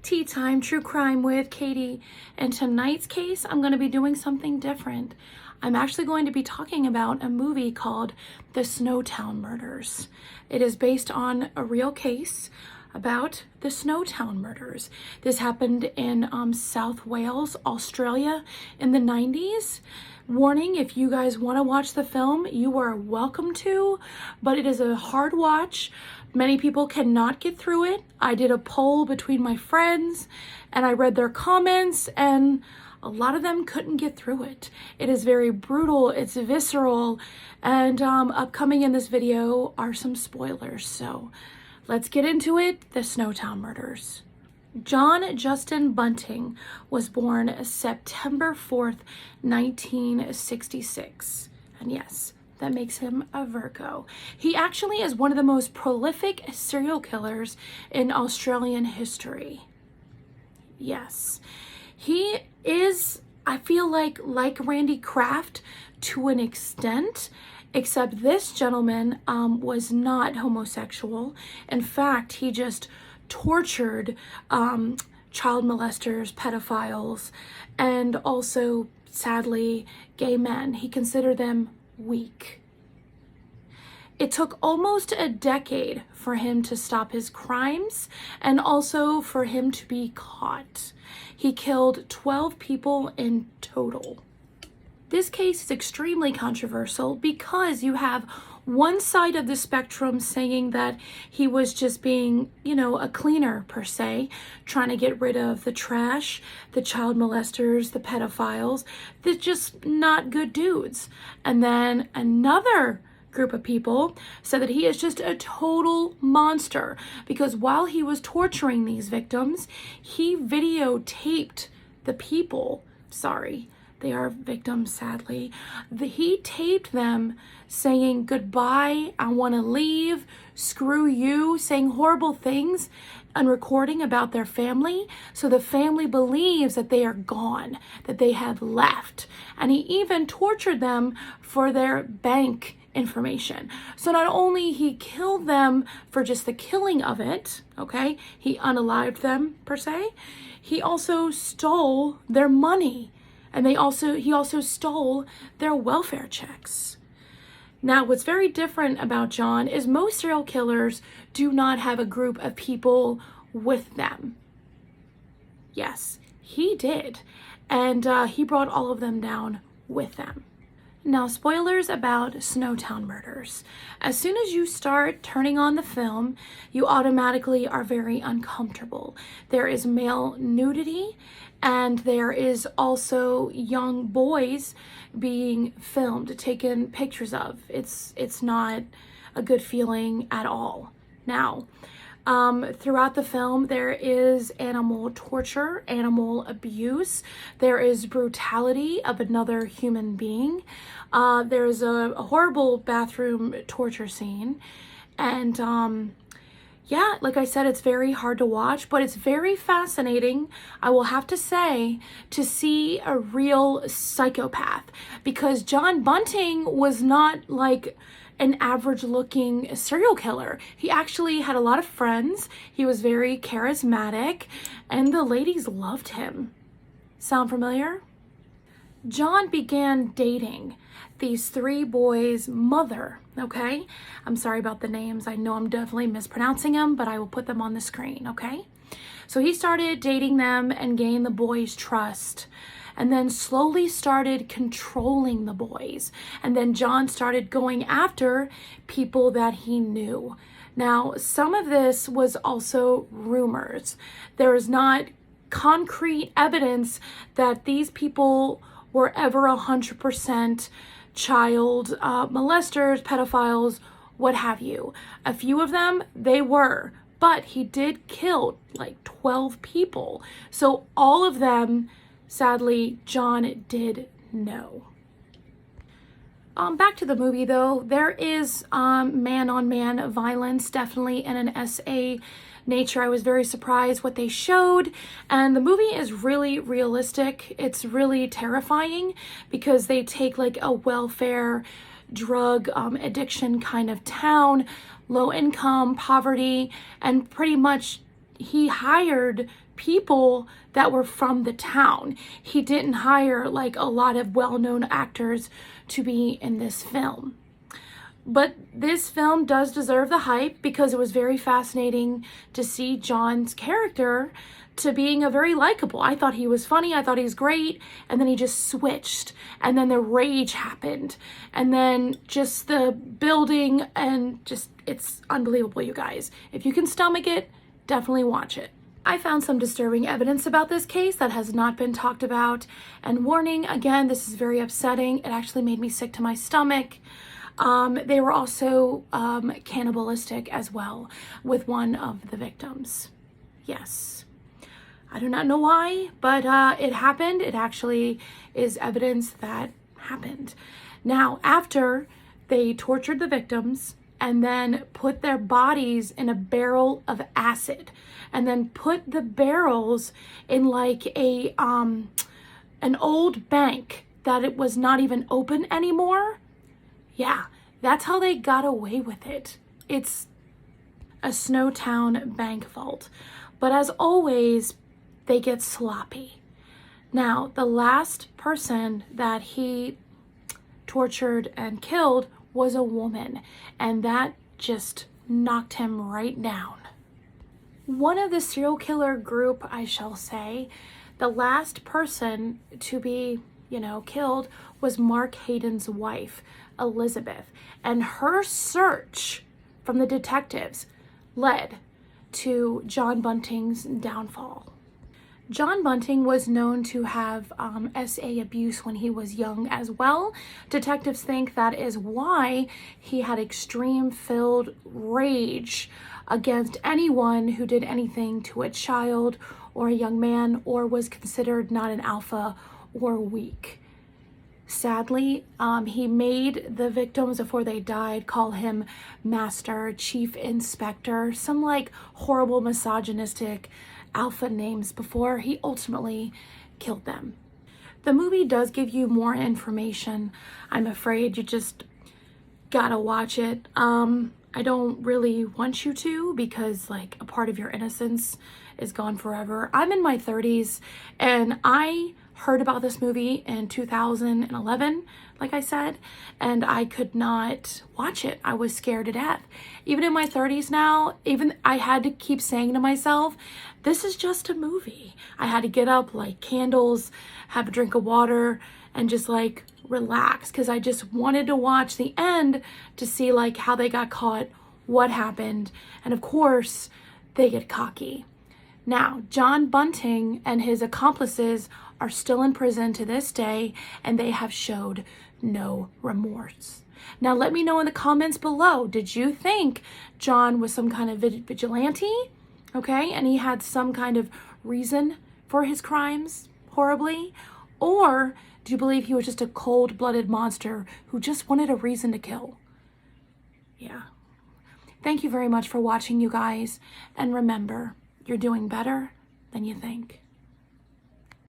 Tea Time True Crime with Katie. In tonight's case, I'm going to be doing something different. I'm actually going to be talking about a movie called The Snowtown Murders. It is based on a real case about the Snowtown Murders. This happened in South Wales, Australia in the 90s. Warning, if you guys want to watch the film, you are welcome to, but it is a hard watch. Many people cannot get through it. I did a poll between my friends and I read their comments and a lot of them couldn't get through it. It is very brutal, it's visceral, and upcoming in this video are some spoilers. So let's get into it. The Snowtown Murders. John Justin Bunting was born September 4th, 1966. And yes, that makes him a Virgo. He actually is one of the most prolific serial killers in Australian history. Yes, he is, I feel like Randy Kraft to an extent, except this gentleman was not homosexual. In fact, he just tortured child molesters, pedophiles, and also, sadly, gay men. He considered them weak. It took almost a decade for him to stop his crimes and also for him to be caught. He killed 12 people in total. This case is extremely controversial because you have one side of the spectrum saying that he was just being, a cleaner per se, trying to get rid of the trash, the child molesters, the pedophiles. They're just not good dudes. And then another group of people said that he is just a total monster because while he was torturing these victims, he videotaped the people. Sorry, they are victims, sadly. He taped them saying, "Goodbye, I want to leave, screw you," saying horrible things and recording about their family. So the family believes that they are gone, that they have left. And he even tortured them for their bank information. So not only he killed them for just the killing of it, okay, he unalived them per se, he also stole their money. And he also stole their welfare checks. Now, what's very different about John is most serial killers do not have a group of people with them. Yes, he did. And he brought all of them down with them. Now, spoilers about Snowtown Murders. As soon as you start turning on the film, you automatically are very uncomfortable. There is male nudity, and there is also young boys being filmed, taken pictures of. It's not a good feeling at all. Now, throughout the film, there is animal torture, animal abuse. There is brutality of another human being. There's a horrible bathroom torture scene. And yeah, like I said, it's very hard to watch, but it's very fascinating, I will have to say, to see a real psychopath. Because John Bunting was not like an average looking serial killer. He actually had a lot of friends. He was very charismatic and the ladies loved him. Sound familiar? John began dating these three boys' mother, okay? I'm sorry about the names. I know I'm definitely mispronouncing them, but I will put them on the screen, okay? So he started dating them and gained the boys' trust, and then slowly started controlling the boys. And then John started going after people that he knew. Now, some of this was also rumors. There is not concrete evidence that these people were ever 100% child molesters, pedophiles, what have you. A few of them, they were, but he did kill like 12 people. So all of them, sadly, John did know. Back to the movie though, there is man-on-man violence, definitely in an SA nature. I was very surprised what they showed, and the movie is really realistic. It's really terrifying because they take like a welfare drug addiction kind of town, low income, poverty, and pretty much he hired people that were from the town. He didn't hire like a lot of well-known actors to be in this film. But this film does deserve the hype because it was very fascinating to see John's character to being a very likable. I thought he was funny, I thought he was great, and then he just switched, and then the rage happened, and then just the building, and just, it's unbelievable, you guys. If you can stomach it, definitely watch it. I found some disturbing evidence about this case that has not been talked about, and warning, again, this is very upsetting. It actually made me sick to my stomach. They were also cannibalistic as well with one of the victims. Yes. I do not know why, but it happened. It actually is evidence that happened. Now, after they tortured the victims and then put their bodies in a barrel of acid and then put the barrels in like a an old bank that it was not even open anymore. Yeah, that's how they got away with it. It's a Snowtown bank vault. But as always, they get sloppy. Now, the last person that he tortured and killed was a woman, and that just knocked him right down. One of the serial killer group, I shall say, the last person to be, killed was Mark Hayden's wife, Elizabeth, and her search from the detectives led to John Bunting's downfall. John Bunting was known to have SA abuse when he was young as well. Detectives think that is why he had extreme filled rage against anyone who did anything to a child or a young man or was considered not an alpha or weak. Sadly, he made the victims before they died call him Master, Chief Inspector, some like horrible misogynistic alpha names before he ultimately killed them. The movie does give you more information. I'm afraid you just gotta watch it. I don't really want you to because like a part of your innocence is gone forever. I'm in my 30s and I heard about this movie in 2011, like I said, and I could not watch it. I was scared to death. Even in my 30s now, even I had to keep saying to myself, this is just a movie. I had to get up, light candles, have a drink of water, and just like relax because I just wanted to watch the end to see like how they got caught, what happened, and of course, they get cocky. Now, John Bunting and his accomplices are still in prison to this day, and they have showed no remorse. Now, let me know in the comments below, did you think John was some kind of vigilante? Okay, and he had some kind of reason for his crimes, horribly? Or do you believe he was just a cold-blooded monster who just wanted a reason to kill? Yeah. Thank you very much for watching, you guys, and remember, you're doing better than you think.